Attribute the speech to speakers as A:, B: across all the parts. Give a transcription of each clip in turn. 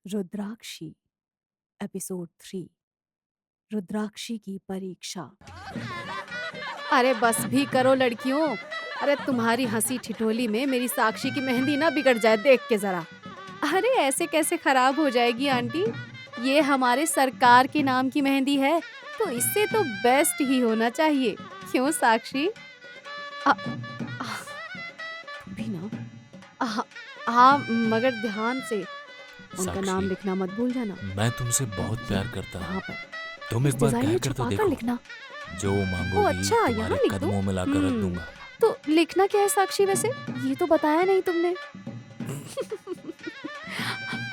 A: रुद्राक्षी episode 3। रुद्राक्षी की परीक्षा। अरे बस भी करो लड़कियों। अरे तुम्हारी हंसी ठिठोली में मेरी साक्षी की मेहंदी ना बिगड़ जाए देख के जरा। अरे ऐसे कैसे खराब हो जाएगी आंटी। ये हमारे सरकार के नाम की मेहंदी है, तो इससे तो बेस्ट ही होना चाहिए। क्यों साक्षी? आ, आ, भी ना। आ, हाँ मगर ध्यान से उनका नाम
B: साक्षी,
A: लिखना मत भूल जाना।
B: मैं तुमसे बहुत
A: ये
B: प्यार करता
A: यहाँ
B: हूँ।
A: पर
B: तुम
A: इस
B: एक बार
A: डिजाइन
B: कह
A: में
B: कर तो
A: छुपा कर
B: देखो।
A: लिखना।
B: जो
A: ओ
B: मांगोगी
A: अच्छा, यहाँ
B: तुम्हारे
A: लिख दूं?
B: कदमों में लाकर रख दूंगा।
A: तो लिखना क्या है साक्षी वैसे? ये तो बताया नहीं तुमने।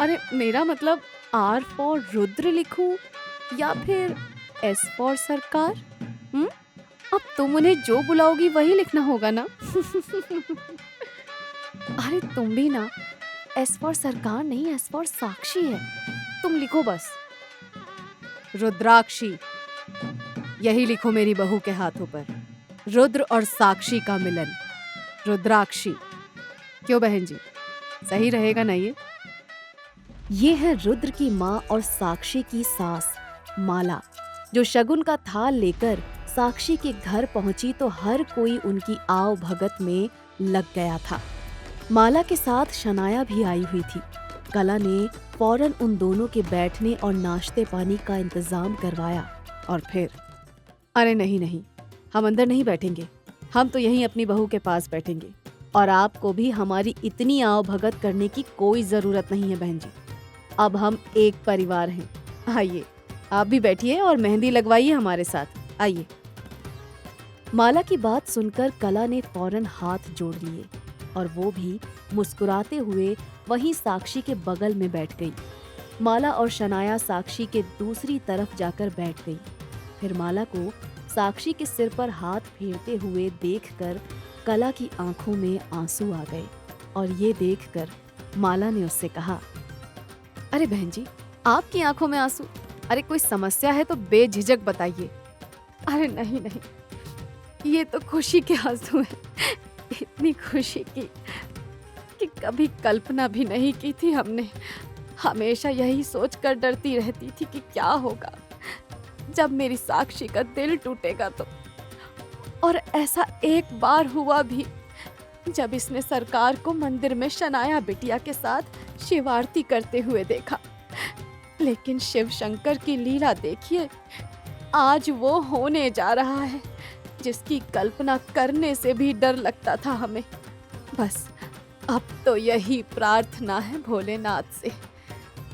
A: अरे मेरा मतलब आर फॉर रुद्र लिखूं या फिर एस फॉर सरकार? हम्म? अब तुम उन्हें जो बुलाओगी वही लिखना होगा ना? अरे तुम भी ना। एस फॉर सरकार नहीं, एस फॉर साक्षी है। तुम लिखो बस रुद्राक्षी। यही लिखो मेरी बहू के हाथों पर। रुद्र और साक्षी का मिलन, रुद्राक्षी। क्यों बहन जी, सही रहेगा ना ये है रुद्र की माँ और साक्षी की सास माला, जो शगुन का थाल लेकर साक्षी के घर पहुंची तो हर कोई उनकी आव भगत में लग गया था। माला के साथ शनाया भी आई हुई थी। कला ने फौरन उन दोनों के बैठने और नाश्ते पानी का इंतजाम करवाया और फिर अरे नहीं नहीं, हम अंदर नहीं बैठेंगे। हम तो यहीं अपनी बहू के पास बैठेंगे और आपको भी हमारी इतनी आव भगत करने की कोई जरूरत नहीं है बहन जी। अब हम एक परिवार हैं। आइए आप भी बैठिए और मेहंदी लगवाइए हमारे साथ, आइए। माला की बात सुनकर कला ने फौरन हाथ जोड़ लिए और वो भी मुस्कुराते हुए वहीं साक्षी के बगल में बैठ गई। माला और शनाया साक्षी के दूसरी तरफ जाकर बैठ गई। फिर माला को साक्षी के सिर पर हाथ फेरते हुए देखकर कला की आंखों में आंसू आ गए और ये देखकर माला ने उससे कहा, अरे बहन जी, आपकी आंखों में आंसू? अरे कोई समस्या है तो बेझिझक बताइए। अरे नहीं नहीं, ये तो खुशी के आंसू हैं। इतनी खुशी की कि कभी कल्पना भी नहीं की थी हमने। हमेशा यही सोचकर डरती रहती थी कि क्या होगा जब मेरी साक्षी का दिल टूटेगा तो। और ऐसा एक बार हुआ भी, जब इसने सरकार को मंदिर में शनाया बिटिया के साथ शिव आरती करते हुए देखा। लेकिन शिव शंकर की लीला देखिए, आज वो होने जा रहा है जिसकी कल्पना करने से भी डर लगता था हमें। बस अब तो यही प्रार्थना है भोलेनाथ से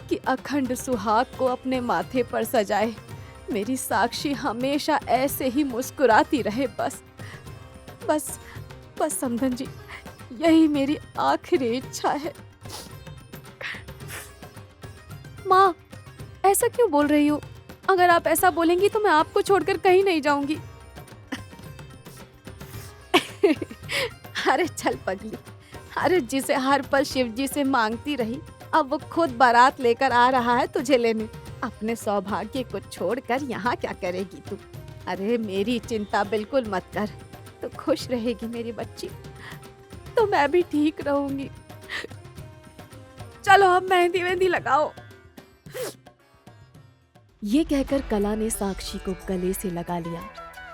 A: कि अखंड सुहाग को अपने माथे पर सजाए। मेरी साक्षी हमेशा ऐसे ही मुस्कुराती रहे। बस बस बस समधन जी, यही मेरी आखिरी इच्छा है। माँ, ऐसा क्यों बोल रही हो? अगर आप ऐसा बोलेंगी तो मैं आपको छोड़कर कहीं नहीं जाऊंगी। अरे चल पगली, अरे जिसे हर पल शिव जी से मांगती रही, अब वो खुद बारात लेकर आ रहा है तुझे लेने। अपने सौभाग्य को छोड़कर यहाँ क्या करेगी तू? अरे मेरी चिंता बिल्कुल मत कर, तू खुश रहेगी मेरी बच्ची, तो मैं भी ठीक रहूंगी। चलो अब मेहंदी वेंदी लगाओ। ये कहकर कला ने साक्षी को गले से लगा लिया।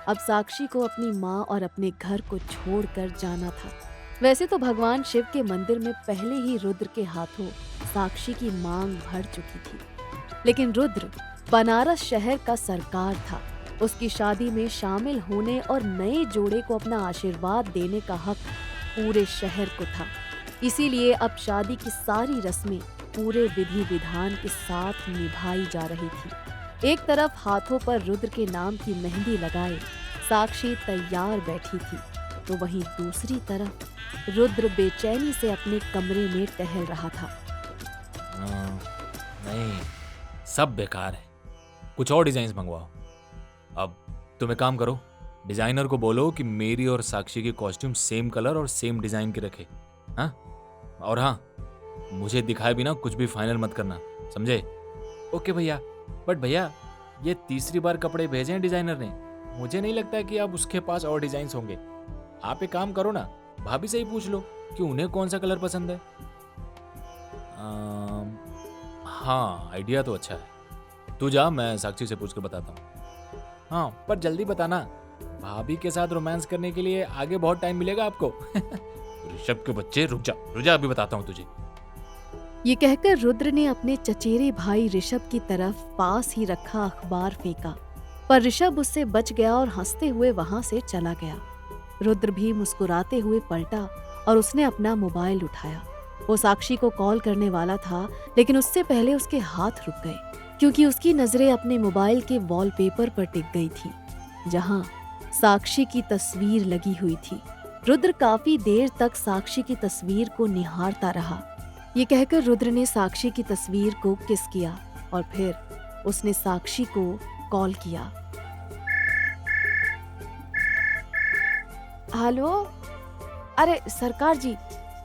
A: अब साक्षी को अपनी माँ और अपने घर को छोड़कर जाना था। वैसे तो भगवान शिव के मंदिर में पहले ही रुद्र के हाथों साक्षी की मांग भर चुकी थी, लेकिन रुद्र बनारस शहर का सरकार था। उसकी शादी में शामिल होने और नए जोड़े को अपना आशीर्वाद देने का हक पूरे शहर को था। इसीलिए अब शादी की सारी रस्में पूरे विधि विधान के साथ निभाई जा रही थी। एक तरफ हाथों पर रुद्र के नाम की मेहंदी लगाए साक्षी तैयार बैठी थी, तो वहीं दूसरी तरफ रुद्र बेचैनी से अपने कमरे में टहल रहा था।
B: नहीं, सब बेकार है। कुछ और डिजाइन मंगवाओ। अब तुम एक काम करो, डिजाइनर को बोलो कि मेरी और साक्षी की कॉस्ट्यूम सेम कलर और सेम डिजाइन की रखे। हाँ, और हाँ, मुझे दिखाए बिना कुछ भी फाइनल मत करना, समझे? ओके भैया। बट भैया, ये तीसरी बार कपड़े भेजे हैं डिजाइनर ने। मुझे नहीं लगता कि अब उसके पास और डिजाइन होंगे। आप एक काम करो ना, भाभी से ही पूछ लो कि उन्हें कौन सा कलर पसंद है। हाँ, आइडिया तो अच्छा है। तू जा, मैं साक्षी से पूछ के बताता हूँ। हाँ, पर जल्दी बताना, भाभी के साथ रोमांस करने के लिए आगे बहुत टाइम मिलेगा आपको। ऋषभ के बच्चे, रुक जा, अभी बताता हूँ तुझे।
A: ये कहकर रुद्र ने अपने चचेरे भाई ऋषभ की तरफ पास ही रखा अखबार फेंका, पर ऋषभ उससे बच गया और हंसते हुए वहां से चला गया। रुद्र भी मुस्कुराते हुए पलटा और उसने अपना मोबाइल उठाया। वो साक्षी को कॉल करने वाला था, लेकिन उससे पहले उसके हाथ रुक गए, क्योंकि उसकी नजरें अपने मोबाइल के वॉलपेपर पर टिक गई थी, जहां साक्षी की तस्वीर लगी हुई थी। रुद्र काफी देर तक साक्षी की तस्वीर को निहारता रहा। ये कहकर रुद्र ने साक्षी की तस्वीर को किस किया और फिर उसने साक्षी को कॉल किया। हेलो, अरे सरकार जी,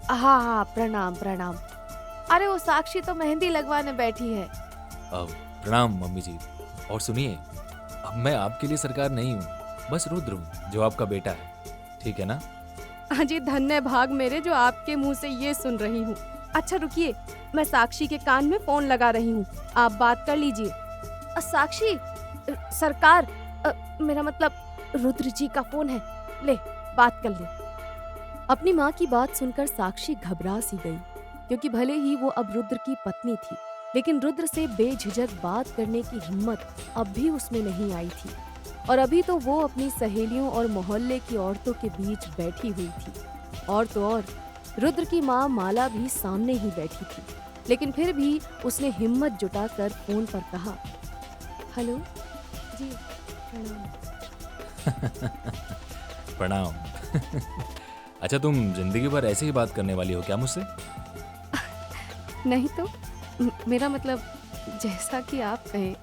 A: हाँ, प्रणाम प्रणाम। अरे वो साक्षी तो मेहंदी लगवाने बैठी है।
B: प्रणाम मम्मी जी। और सुनिए, अब मैं आपके लिए सरकार नहीं हूँ, बस रुद्र हूँ, जो आपका बेटा है, ठीक है ना?
A: हाँ जी, धन्य भाग मेरे जो आपके मुंह से ये सुन रही हूँ। अच्छा रुकिए, मैं साक्षी के कान में फोन लगा रही हूँ, आप बात कर लीजिए। साक्षी, सरकार, मेरा मतलब रुद्र जी का फोन है, ले बात कर ले। अपनी माँ की बात सुनकर साक्षी घबरा सी गई, क्योंकि भले ही वो अब रुद्र की पत्नी थी, लेकिन रुद्र से बेझिझक बात करने की हिम्मत अब भी उसमें नहीं आई थी। और अभी तो वो अपनी सहेलियों और मोहल्ले की औरतों के बीच बैठी हुई थी। और तो और रुद्र की माँ माला भी सामने ही बैठी थी, लेकिन फिर भी उसने हिम्मत जुटाकर फोन पर कहा, हेलो जी, प्रणाम।
B: प्रणाम। अच्छा, तुम जिंदगी भर ऐसे ही बात करने वाली हो क्या मुझसे?
A: नहीं तो, मेरा मतलब जैसा कि आप कहें।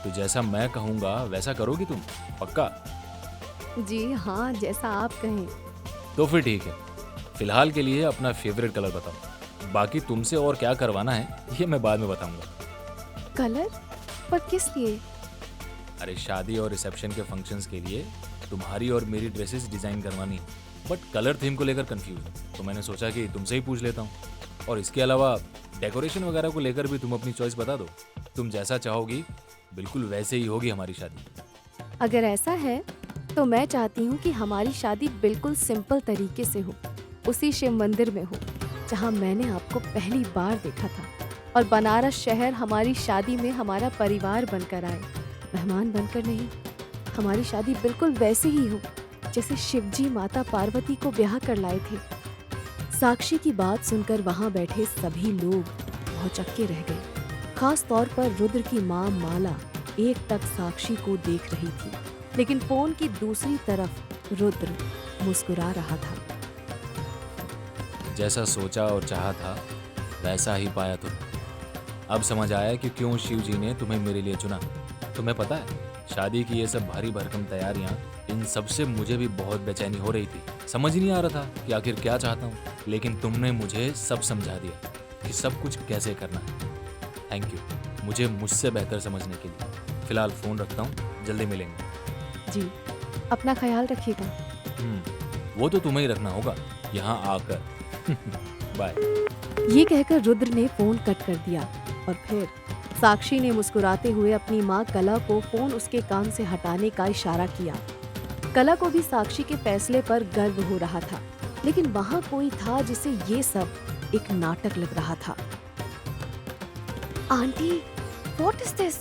B: तो जैसा मैं कहूँगा वैसा करोगी तुम, पक्का?
A: जी हाँ, जैसा आप कहें।
B: तो फिर ठीक है, फिलहाल के लिए अपना फेवरेट कलर बताओ, बाकी तुमसे और क्या करवाना है ये मैं बाद में बताऊंगा।
A: कलर? पर किस लिए?
B: अरे शादी और रिसेप्शन के फंक्शंस के लिए तुम्हारी और मेरी ड्रेसेस डिजाइन करवानी, बट कलर थीम को लेकर कंफ्यूज हूँ, तो मैंने सोचा कि तुमसे ही पूछ लेता हूँ। और इसके अलावा डेकोरेशन वगैरह को लेकर भी तुम अपनी चॉइस बता दो, तुम जैसा चाहोगी बिल्कुल वैसे ही होगी हमारी शादी।
A: अगर ऐसा है तो मैं चाहती हूँ कि हमारी शादी बिल्कुल सिंपल तरीके से हो, उसी शिव मंदिर में हो जहाँ मैंने आपको पहली बार देखा था, और बनारस शहर हमारी शादी में हमारा परिवार बनकर आए, मेहमान बनकर नहीं। हमारी शादी बिल्कुल वैसे ही हो जैसे शिवजी माता पार्वती को ब्याह कर लाए थे। साक्षी की बात सुनकर वहां बैठे सभी लोग भौचक्के रह गए, खास तौर पर रुद्र की माँ माला एकटक साक्षी को देख रही थी, लेकिन फोन की दूसरी तरफ रुद्र मुस्कुरा रहा था।
B: जैसा सोचा और चाहा था वैसा ही पाया तुम। अब समझ आया कि क्यों शिव जी ने तुम्हें मेरे लिए चुना। तुम्हें पता है, शादी की ये सब भारी भरकम तैयारियां, इन सब से मुझे भी बहुत बेचैनी हो रही थी। समझ ही नहीं आ रहा था कि आखिर क्या चाहता हूँ, लेकिन तुमने मुझे सब समझा दिया कि सब कुछ कैसे करना है। थैंक यू मुझे मुझसे बेहतर समझने के लिए। फिलहाल फ़ोन रखता हूँ, जल्दी मिलेंगे।
A: जी, अपना ख्याल रखिएगा।
B: वो तो तुम्हें ही रखना होगा यहाँ आकर। बाय।
A: ये कहकर रुद्र ने फोन कट कर दिया और फिर साक्षी ने मुस्कुराते हुए अपनी माँ कला को फोन उसके कान से हटाने का इशारा किया। कला को भी साक्षी के फैसले पर गर्व हो रहा था, लेकिन वहाँ कोई था जिसे ये सब एक नाटक लग रहा था। Aunty, what is this?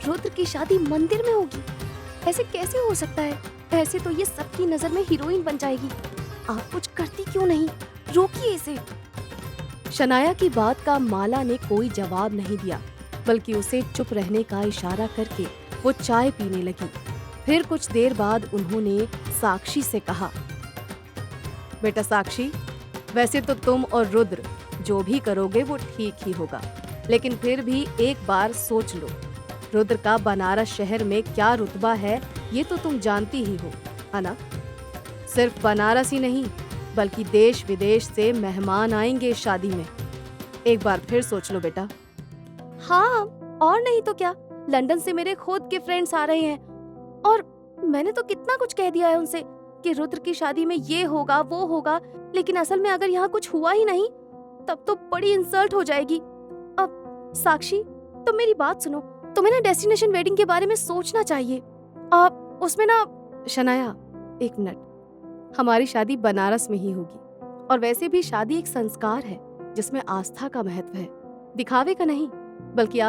A: Rudra की शादी मंदिर में होगी? ऐसे कैसे हो सकता है? ऐसे तो ये सबकी नजर में हीरोइन बन जाएगी। आप कुछ करती क्यों नहीं? रोकिए इसे। शनाया की बात का माला ने कोई जवाब नहीं दिया, बल्कि उसे चुप रहने का इशारा करके वो चाय पीने लगी। फिर कुछ देर बाद उन्होंने साक्षी से कहा, बेटा साक्षी, वैसे तो तुम और रुद्र जो भी करोगे वो ठीक ही होगा, लेकिन फिर भी एक बार सोच लो, रुद्र का बनारस शहर में क्या रुतबा है ये तो तुम जानती ही हो, है ना? सिर्फ बनारस ही नहीं, बल्कि देश विदेश से मेहमान आएंगे शादी में। एक बार फिर सोच लो बेटा। हाँ, और नहीं तो क्या, लंदन से मेरे खुद के फ्रेंड्स आ रहे हैं, और मैंने तो कितना कुछ कह दिया है उनसे कि रुद्र की शादी में ये होगा वो होगा, लेकिन असल में अगर यहाँ कुछ हुआ ही नहीं तब तो बड़ी इंसल्ट हो जाएगी। साक्षी, तुम मेरी बात सुनो। तुम्हें ना डेस्टिनेशन वेडिंग के बारे में सोचना चाहिए। आप उसमें ना शनाया, एक मिनट, हमारी शादी बनारस में ही होगी। और वैसे भी शादी एक संस्कार है जिसमें आस्था का महत्व है, दिखावे का नहीं। बल्कि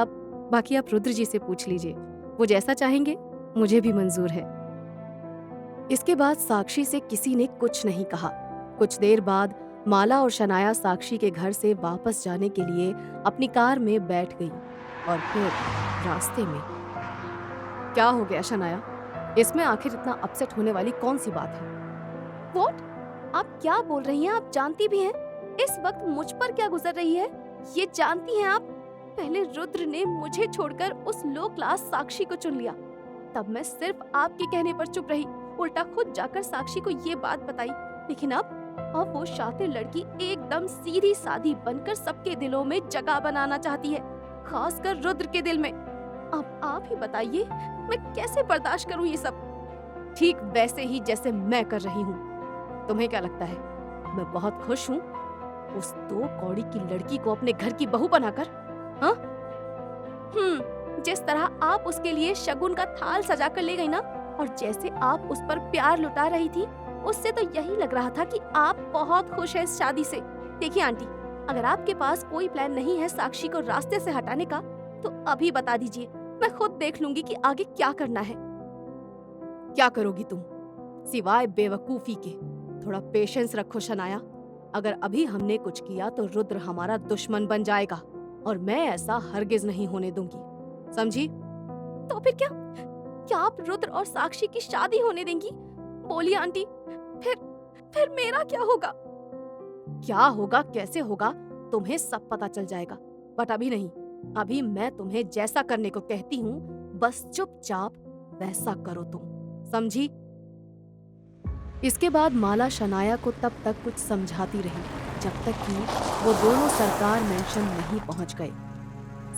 A: बाकी आप रुद्र जी से पूछ लीजिए, वो जैसा चाहेंगे मुझे भी मंजूर है। इसके बाद साक्षी से किसी ने कुछ नहीं कहा। कुछ देर बाद माला और शनाया साक्षी के घर से वापस जाने के लिए अपनी कार में बैठ गई। और फिर रास्ते में क्या हो गया शनाया? इसमें आखिर इतना अपसेट होने वाली कौन सी बात है? व्हाट? आप क्या बोल रही हैं? आप जानती भी हैं इस वक्त मुझ पर क्या गुजर रही है? ये जानती हैं आप? पहले रुद्र ने मुझे छोड़कर उस लो क्लास साक्षी को चुन लिया। तब मैं सिर्फ आपके कहने पर चुप रही, उल्टा खुद जाकर साक्षी को ये बात बताई। लेकिन अब वो शातिर लड़की एकदम सीधी सादी बनकर सबके दिलों में जगह बनाना चाहती है, खासकर रुद्र के दिल में। अब आप ही बताइए, मैं कैसे बर्दाश्त करूं ये सब? ठीक वैसे ही जैसे मैं कर रही हूँ। तुम्हें क्या लगता है मैं बहुत खुश हूँ उस 2 कौड़ी की लड़की को अपने घर की बहू बनाकर? हाँ? जिस तरह आप उसके लिए शगुन का थाल सजा कर ले गई ना, और जैसे आप उस पर प्यार लुटा रही थी, उससे तो यही लग रहा था कि आप बहुत खुश हैं इस शादी से। देखिए आंटी, अगर आपके पास कोई प्लान नहीं है साक्षी को रास्ते से हटाने का, तो अभी बता दीजिए, मैं खुद देख लूंगी कि आगे क्या करना है। क्या करोगी तुम सिवाय बेवकूफी के? थोड़ा पेशेंस रखो शनाया। अगर अभी हमने कुछ किया तो रुद्र हमारा दुश्मन बन जाएगा, और मैं ऐसा हरगिज नहीं होने दूंगी, समझी? तो फिर क्या आप रुद्र और साक्षी की शादी होने देंगी? बोलिए आंटी, फिर मेरा क्या होगा? क्या होगा, कैसे होगा, तुम्हें सब पता चल जाएगा। बट अभी नहीं। अभी मैं तुम्हें जैसा करने को कहती हूँ, बस चुपचाप वैसा करो तुम, समझी? इसके बाद माला शनाया को तब तक कुछ समझाती रही जब तक कि वो दोनों सरकार मेंशन नहीं पहुंच गए।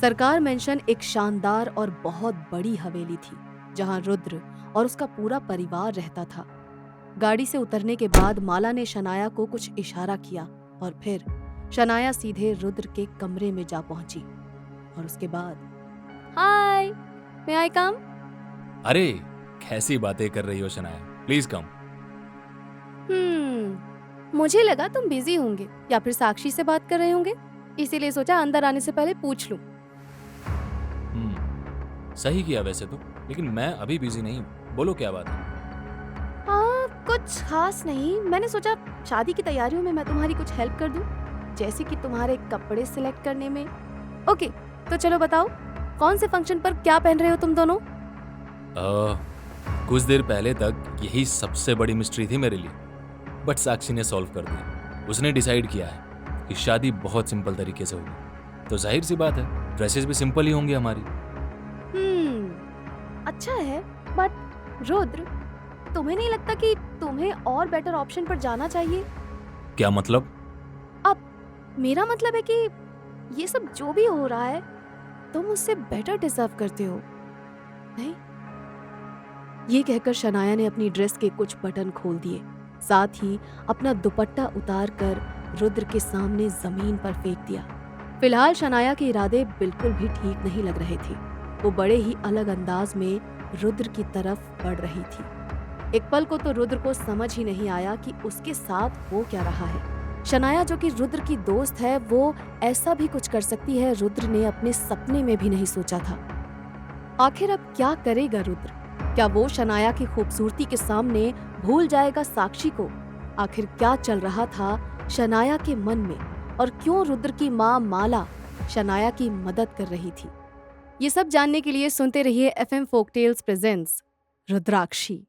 A: सरकार मेंशन एक शानदार और बहुत बड़ी हवेली थी जहां रुद्र और उसका पूरा परिवार रहता था। गाड़ी से उतरने के बाद माला ने शनाया को कुछ इशारा किया और फिर शनाया सीधे रुद्र के कमरे में जा पहुंची। और उसके बाद, हाय, मे आई कम?
B: अरे कैसी बातें कर रही हो शनाया, प्लीज कम।
A: मुझे लगा तुम बिजी होंगे या फिर साक्षी से बात कर रहे होंगे, इसीलिए सोचा अंदर आने से पहले पूछ लूं।
B: सही किया वैसे तो, लेकिन मैं अभी बिजी नहीं हूँ। बोलो क्या बात है?
A: कुछ खास नहीं, मैंने सोचा शादी की तैयारियों में मैं तुम्हारी कुछ हेल्प कर दूं, जैसे कि तुम्हारे कपड़े सिलेक्ट करने में। ओके, तो चलो बताओ, कौन से फंक्शन पर क्या पहन रहे हो तुम दोनों?
B: कुछ देर पहले तक यही सबसे बड़ी मिस्ट्री थी मेरे लिए, बट साक्षी ने सॉल्व कर दिया। उसने डिसाइड किया है कि शादी बहुत सिंपल तरीके से होगी, तो जाहिर सी बात है ड्रेसेस भी सिंपल ही होंगी हमारी।
A: अच्छा है, बट रुद्र, तुम्हें नहीं लगता कि तुम्हें और बेटर ऑप्शन पर जाना चाहिए?
B: क्या मतलब?
A: अब मेरा मतलब है कि ये सब जो भी हो रहा है, तुम उससे बेटर डिजर्व करते हो, नहीं? ये कहकर शनाया ने अपनी ड्रेस के कुछ बटन खोल दिए, साथ ही अपना दुपट्टा उतार कर रुद्र के सामने जमीन पर फेंक दिया। फिलहाल शनाया के इरादे बिल्कुल भी ठीक नहीं लग रहे थे। वो बड़े ही अलग अंदाज में रुद्र की तरफ बढ़ रही थी। एक पल को तो रुद्र को समझ ही नहीं आया कि उसके साथ हो क्या रहा है। शनाया जो कि रुद्र की दोस्त है, वो ऐसा भी कुछ कर सकती है, रुद्र ने अपने सपने में भी नहीं सोचा था। आखिर अब क्या करेगा रुद्र? क्या वो शनाया की खूबसूरती के सामने भूल जाएगा साक्षी को? आखिर क्या चल रहा था शनाया के मन में, और क्यों रुद्र की माँ माला शनाया की मदद कर रही थी? ये सब जानने के लिए सुनते रहिए FM फोक टेल्स प्रेजेंट्स रुद्राक्षी।